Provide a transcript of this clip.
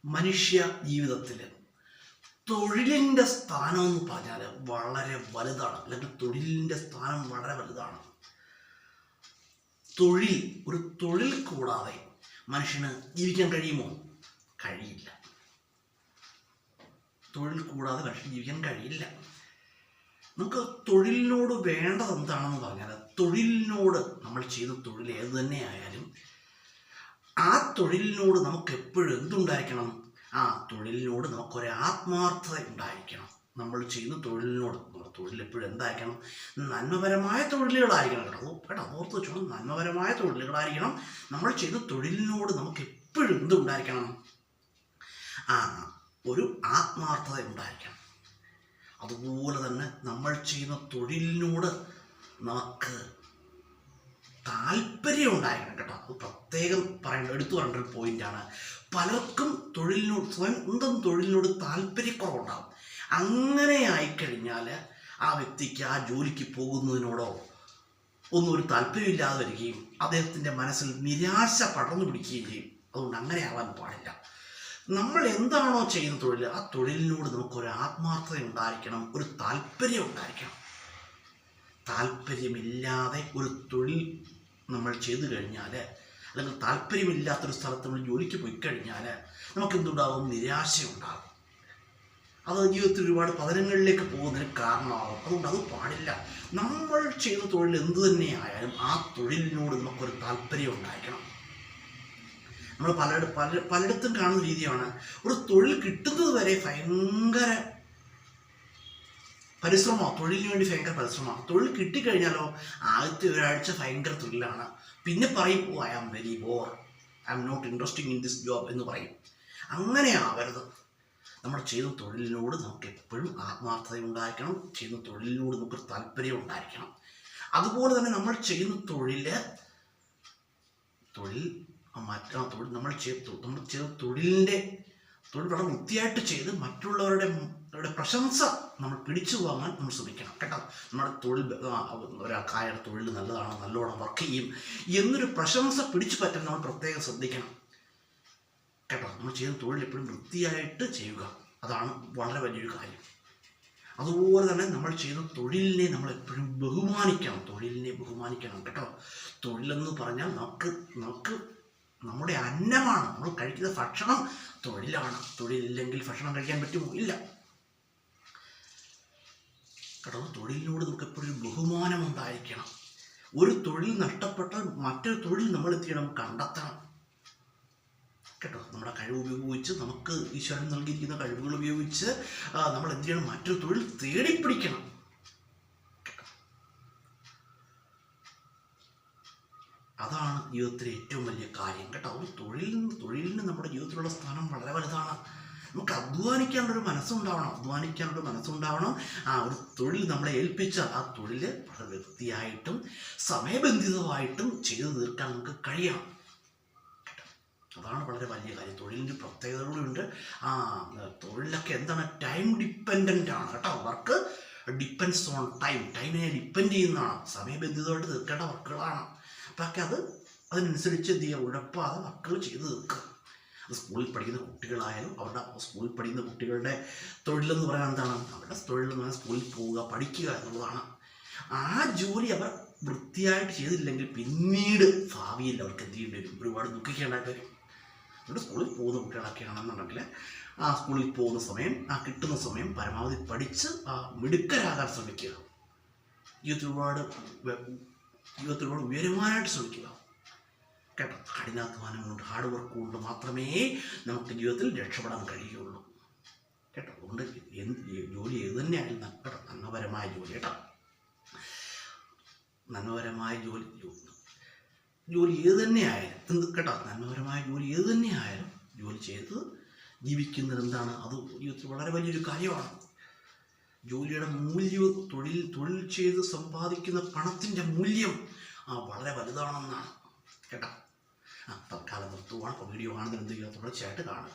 മനുഷ്യ ജീവിതത്തിൽ തൊഴിലിൻ്റെ സ്ഥാനം എന്ന് പറഞ്ഞാൽ വളരെ വലുതാണ്, അല്ലെങ്കിൽ തൊഴിലിൻ്റെ സ്ഥാനം വളരെ വലുതാണ്. ഒരു തൊഴിൽ കൂടാതെ മനുഷ്യന് ജീവിക്കാൻ കഴിയുമോ? കഴിയില്ല. തൊഴിൽ കൂടാതെ മനുഷ്യന് ജീവിക്കാൻ കഴിയില്ല. നമുക്ക് തൊഴിലിനോട് വേണ്ടത് എന്താണെന്ന് പറഞ്ഞാൽ, തൊഴിലിനോട് നമ്മൾ ചെയ്ത തൊഴിൽ ഏത് തന്നെ ആയാലും ആ തൊഴിലിനോട് നമുക്ക് എപ്പോഴും എന്തുണ്ടായിരിക്കണം? ആ തൊഴിലിനോട് നമുക്കൊരു ആത്മാർത്ഥത ഉണ്ടായിരിക്കണം. നമ്മൾ ചെയ്യുന്ന തൊഴിലിനോട് നമ്മുടെ തൊഴിൽ എപ്പോഴും എന്തായിരിക്കണം? നന്മപരമായ തൊഴിലുകളായിരിക്കണം. അതോർത്ത് വെച്ചോളൂ, നന്മപരമായ തൊഴിലുകളായിരിക്കണം. നമ്മൾ ചെയ്ത തൊഴിലിനോട് നമുക്ക് എപ്പോഴും എന്തുണ്ടായിരിക്കണം? ഒരു ആത്മാർത്ഥത ഉണ്ടായിരിക്കണം. അതുപോലെ തന്നെ നമ്മൾ ചെയ്യുന്ന തൊഴിലിനോട് നമുക്ക് താല്പര്യം ഉണ്ടായിരിക്കണം കേട്ടോ. അത് പ്രത്യേകം എടുത്തു പറയേണ്ട ഒരു പോയിന്റാണ്. പലർക്കും സ്വന്തം തൊഴിലിനോട് താല്പര്യക്കുറവുണ്ടാകും. അങ്ങനെ ആയിക്കഴിഞ്ഞാൽ ആ വ്യക്തിക്ക് ആ ജോലിക്ക് പോകുന്നതിനോടോ ഒന്നും ഒരു താല്പര്യമില്ലാതെ വരികയും അദ്ദേഹത്തിൻ്റെ മനസ്സിൽ നിരാശ പടർന്നു പിടിക്കുകയും ചെയ്യും. അതുകൊണ്ട് അങ്ങനെ ആവാൻ പാടില്ല. നമ്മൾ എന്താണോ ചെയ്യുന്ന തൊഴിൽ, ആ തൊഴിലിനോട് നമുക്കൊരു ആത്മാർത്ഥത ഉണ്ടായിരിക്കണം, ഒരു താല്പര്യം ഉണ്ടായിരിക്കണം. താല്പര്യമില്ലാതെ ഒരു തൊഴിൽ നമ്മൾ ചെയ്തു കഴിഞ്ഞാൽ, അല്ലെങ്കിൽ താല്പര്യമില്ലാത്തൊരു സ്ഥലത്ത് നമ്മൾ ജോലിക്ക് പോയി കഴിഞ്ഞാൽ നമുക്കെന്തുണ്ടാകും? നിരാശയുണ്ടാകും. അത് ജീവിതത്തിൽ ഒരുപാട് പതനങ്ങളിലേക്ക് പോകുന്നതിന് കാരണമാകും. അതുകൊണ്ട് അത് പാടില്ല. നമ്മൾ ചെയ്ത തൊഴിൽ എന്തു തന്നെയായാലും ആ തൊഴിലിനോട് നമുക്കൊരു താല്പര്യം ഉണ്ടായിരിക്കണം. നമ്മൾ പലയിടത്തും കാണുന്ന രീതിയാണ്, ഒരു തൊഴിൽ കിട്ടുന്നത് വരെ ഭയങ്കര പരിശ്രമമാണ്, തൊഴിലിന് വേണ്ടി ഭയങ്കര പരിശ്രമമാണ്. തൊഴിൽ കിട്ടിക്കഴിഞ്ഞാലോ ആദ്യത്തെ ഒരാഴ്ച ഭയങ്കര തൊഴിലാണ്. പിന്നെ പറയും, I am very bore, I am not interesting in this job എന്ന് പറയും. അങ്ങനെ ആവരുത്. നമ്മൾ ചെയ്യുന്ന തൊഴിലിനോട് നമുക്ക് എപ്പോഴും ആത്മാർത്ഥത ഉണ്ടായിരിക്കണം. ചെയ്യുന്ന തൊഴിലിനോട് നമുക്ക് താല്പര്യം ഉണ്ടായിരിക്കണം. അതുപോലെ തന്നെ നമ്മൾ ചെയ്യുന്ന തൊഴിൽ നമ്മൾ ചെയ്ത തൊഴിൽ വളരെ വൃത്തിയായിട്ട് ചെയ്ത് മറ്റുള്ളവരുടെ പ്രശംസ നമ്മൾ പിടിച്ചു വാങ്ങാൻ നമ്മൾ ശ്രമിക്കണം കേട്ടോ. നമ്മുടെ തൊഴിൽ ഒരാൾക്കാരുടെ തൊഴിൽ നല്ലതാണ്, നല്ലോണം വർക്ക് ചെയ്യും എന്നൊരു പ്രശംസ പിടിച്ചു പറ്റാൻ നമ്മൾ പ്രത്യേകം ശ്രദ്ധിക്കണം കേട്ടോ. നമ്മൾ ചെയ്യുന്ന തൊഴിൽ എപ്പോഴും വൃത്തിയായിട്ട് ചെയ്യുക, അതാണ് വളരെ വലിയൊരു കാര്യം. അതുപോലെ തന്നെ നമ്മൾ ചെയ്യുന്ന തൊഴിലിനെ നമ്മൾ എപ്പോഴും ബഹുമാനിക്കണം കേട്ടോ. തൊഴിലെന്ന് പറഞ്ഞാൽ നമുക്ക് നമ്മുടെ അന്നമാണ്, നമ്മൾ കഴിക്കുന്ന ഭക്ഷണം തൊഴിലാണ്. തൊഴിലില്ലെങ്കിൽ ഭക്ഷണം കഴിക്കാൻ പറ്റുമോ? ഇല്ല കേട്ടോ. തൊഴിലിനോട് നമുക്ക് എപ്പോഴും ബഹുമാനം ഉണ്ടായിരിക്കണം. ഒരു തൊഴിൽ നഷ്ടപ്പെട്ടാൽ മറ്റൊരു തൊഴിൽ നമ്മൾ കണ്ടെത്തണം കേട്ടോ. നമ്മുടെ കഴിവ് ഉപയോഗിച്ച്, നമുക്ക് ഈശ്വരൻ നൽകിയിരിക്കുന്ന കഴിവുകൾ ഉപയോഗിച്ച് നമ്മൾ മറ്റൊരു തൊഴിൽ തേടിപ്പിടിക്കണം. അതാണ് ജീവിതത്തിലെ ഏറ്റവും വലിയ കാര്യം കേട്ടോ. ഒരു തൊഴിലിന് നമ്മുടെ ജീവിതത്തിലുള്ള സ്ഥാനം വളരെ വലുതാണ്. നമുക്ക് അധ്വാനിക്കാനുള്ളൊരു മനസ്സുണ്ടാവണം. ഒരു തൊഴിൽ നമ്മളെ ഏൽപ്പിച്ചാൽ ആ തൊഴിൽ വളരെ വൃത്തിയായിട്ടും സമയബന്ധിതമായിട്ടും ചെയ്തു തീർക്കാൻ നമുക്ക് കഴിയണം. അതാണ് വളരെ വലിയ കാര്യം. തൊഴിലിൻ്റെ പ്രത്യേകതകളുണ്ട്. തൊഴിലൊക്കെ എന്താണ്? ടൈം ഡിപ്പെൻഡൻ്റ് ആണ് കേട്ടോ. വർക്ക് ഡിപ്പെൻഡ്സ് ഓൺ ടൈമിനെ ഡിപ്പെൻഡ് ചെയ്യുന്നതാണ്. സമയബന്ധിതമായിട്ട് തീർക്കേണ്ട വർക്കുകളാണ്. അപ്പൊക്കെ അതിനനുസരിച്ച് ഉഴപ്പാതെ വർക്കുകൾ ചെയ്ത് തീർക്കുക. അത് സ്കൂളിൽ പഠിക്കുന്ന കുട്ടികളായാലും സ്കൂളിൽ പഠിക്കുന്ന കുട്ടികളുടെ തൊഴിലെന്ന് പറയാൻ എന്താണ്? അവരുടെ തൊഴിലെന്ന് പറഞ്ഞാൽ സ്കൂളിൽ പോവുക, പഠിക്കുക എന്നുള്ളതാണ്. ആ ജോലി അവർ വൃത്തിയായിട്ട് ചെയ്തില്ലെങ്കിൽ പിന്നീട് ഭാവിയിൽ അവർക്ക് എന്ത് ചെയ്യേണ്ടി വരും? ഒരുപാട് ദുഃഖിക്കേണ്ടതായിട്ട് വരും. അതുകൊണ്ട് സ്കൂളിൽ പോകുന്ന കുട്ടികളൊക്കെ ആണെന്നുണ്ടെങ്കിൽ ആ സ്കൂളിൽ പോകുന്ന സമയം, കിട്ടുന്ന സമയം പരമാവധി പഠിച്ച് മിടുക്കരാകാൻ ശ്രമിക്കുക. ജീവിതത്തിൽ ഒരുപാട് ഉയരുവാനായിട്ട് ശ്രമിക്കുക കേട്ടോ. കഠിനാധ്വാനം കൊണ്ട്, ഹാർഡ് വർക്ക് കൊണ്ട് മാത്രമേ നമുക്ക് ജീവിതത്തിൽ രക്ഷപ്പെടാൻ കഴിയുള്ളൂ കേട്ടോ. അതുകൊണ്ട് ജോലി ഏത് തന്നെയായാലും കേട്ടോ, നന്മപരമായ ജോലി കേട്ടോ. നന്മപരമായ ജോലി ഏത് തന്നെയായാലും കേട്ടോ, നന്മപരമായ ജോലി ഏത് തന്നെയായാലും ജോലി ചെയ്ത് ജീവിക്കുന്നത് എന്താണ്? അത് ജീവിതത്തിൽ വളരെ വലിയൊരു കാര്യമാണ്. ജോലിയുടെ മൂല്യവും തൊഴിൽ ചെയ്ത് സമ്പാദിക്കുന്ന പണത്തിൻ്റെ മൂല്യം വളരെ വലുതാണെന്നാണ് കേട്ടോ. തൽക്കാലം നിർത്തുവാണ്. വീഡിയോ കാണുന്നതിന് എന്ത് ചെയ്യുക? തുടർച്ചയായിട്ട് കാണുക.